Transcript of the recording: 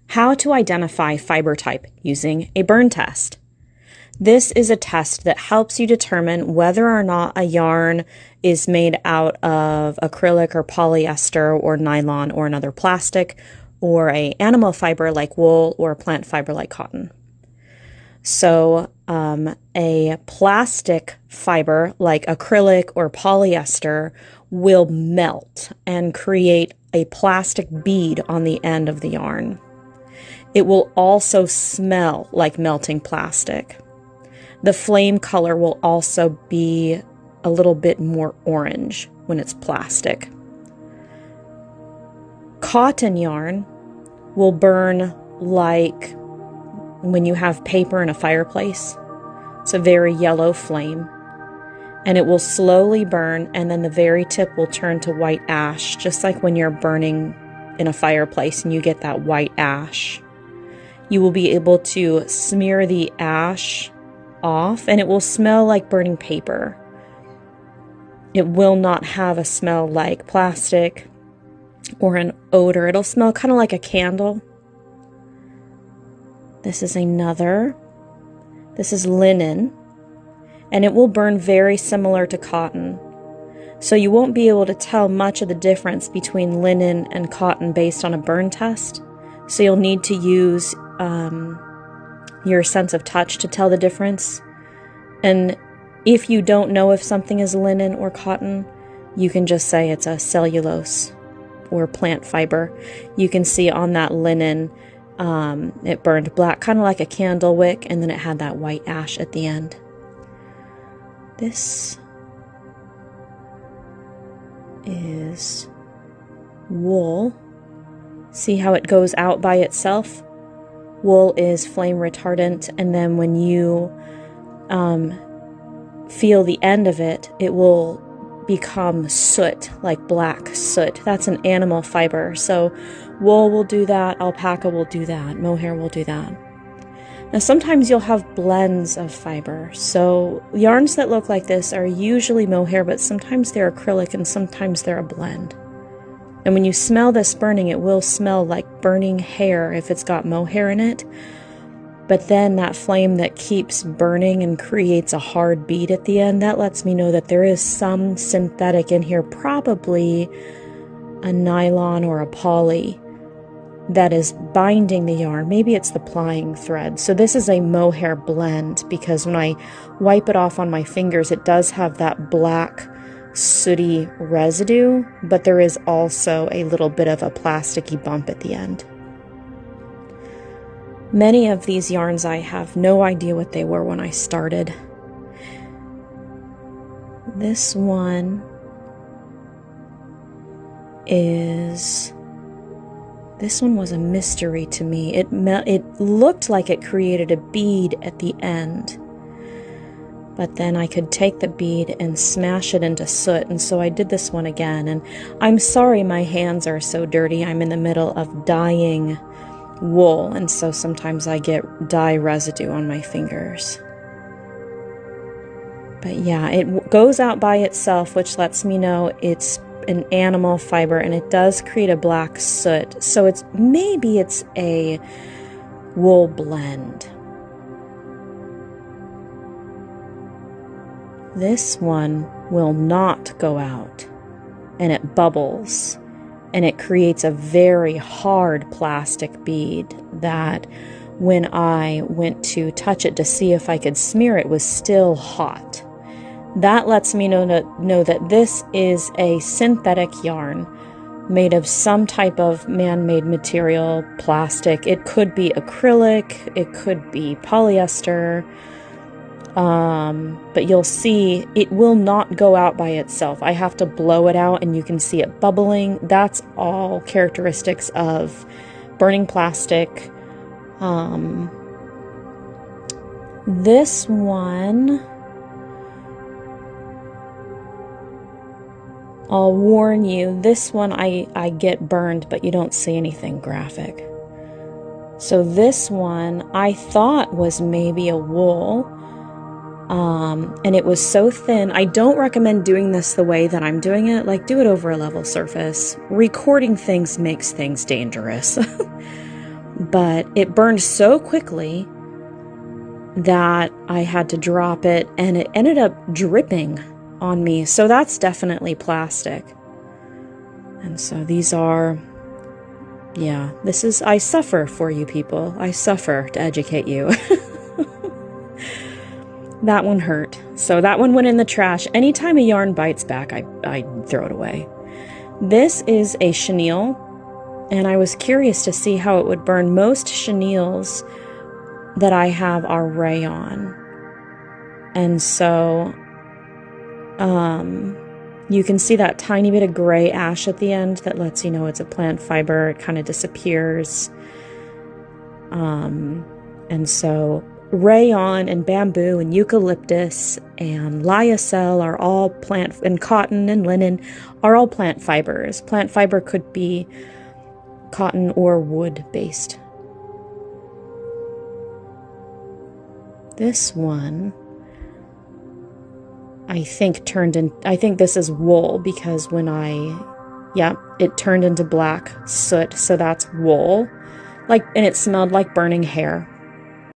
How to identify fiber type using a burn test. This is a test that helps you determine whether or not a yarn is made out of acrylic or polyester or nylon or another plastic, or a animal fiber like wool or plant fiber like cotton. So a plastic fiber like acrylic or polyester will melt and create a plastic bead on the end of the yarn. It will also smell like melting plastic. The flame color will also be a little bit more orange when it's plastic. Cotton yarn will burn like when you have paper in a fireplace. It's a very yellow flame, and it will slowly burn, and then the very tip will turn to white ash, just like when you're burning in a fireplace and you get that white ash. You will be able to smear the ash off, and it will smell like burning paper. It will not have a smell like plastic or an odor. It'll smell kind of like a candle. This is another. This is linen, and it will burn very similar to cotton. So you won't be able to tell much of the difference between linen and cotton based on a burn test. So you'll need to use your sense of touch to tell the difference. And if you don't know if something is linen or cotton, you can just say it's a cellulose or plant fiber. You can see on that linen, it burned black, kind of like a candle wick, and then it had that white ash at the end. This is wool. See how it goes out by itself? Wool is flame retardant, and then when you feel the end of it, it will become soot, like black soot. That's an animal fiber. So wool will do that, alpaca will do that, mohair will do that. Now sometimes you'll have blends of fiber. So yarns that look like this are usually mohair, but sometimes they're acrylic and sometimes they're a blend. And when you smell this burning, it will smell like burning hair if it's got mohair in it. But then that flame that keeps burning and creates a hard bead at the end, that lets me know that there is some synthetic in here, probably a nylon or a poly, that is binding the yarn. Maybe it's the plying thread. So this is a mohair blend, because when I wipe it off on my fingers, it does have that black sooty residue, but there is also a little bit of a plasticky bump at the end. Many of these yarns, I have no idea what they were when I started. This one was a mystery to me. It looked like it created a bead at the end, but then I could take the bead and smash it into soot, and so I did this one again. And I'm sorry my hands are so dirty. I'm in the middle of dyeing wool, and so sometimes I get dye residue on my fingers. But yeah, it goes out by itself, which lets me know it's an animal fiber, and it does create a black soot. So maybe it's a wool blend. This one will not go out, and it bubbles, and it creates a very hard plastic bead that when I went to touch it to see if I could smear it, was still hot. That lets me know that this is a synthetic yarn made of some type of man-made material, plastic. It could be acrylic, it could be polyester, but you'll see it will not go out by itself. I have to blow it out, and you can see it bubbling. That's all characteristics of burning plastic. This one, I'll warn you, this one I get burned, but you don't see anything graphic. So this one I thought was maybe a wool, and it was so thin. I don't recommend doing this the way that I'm doing it. Like, do it over a level surface. Recording things makes things dangerous. but it burned so quickly that I had to drop it, and it ended up dripping on me. So that's definitely plastic. And so these are, yeah, this is, I suffer for you people. I suffer to educate you. That one hurt. So that one went in the trash. Anytime a yarn bites back, I throw it away. This is a chenille, and I was curious to see how it would burn. Most chenilles that I have are rayon. And so you can see that tiny bit of gray ash at the end that lets you know it's a plant fiber. It kind of disappears. And so rayon and bamboo and eucalyptus and lyocell are all plant, and cotton and linen are all plant fibers. Plant fiber could be cotton or wood based. This one, I think this is wool, because when it turned into black soot, so that's wool. And it smelled like burning hair.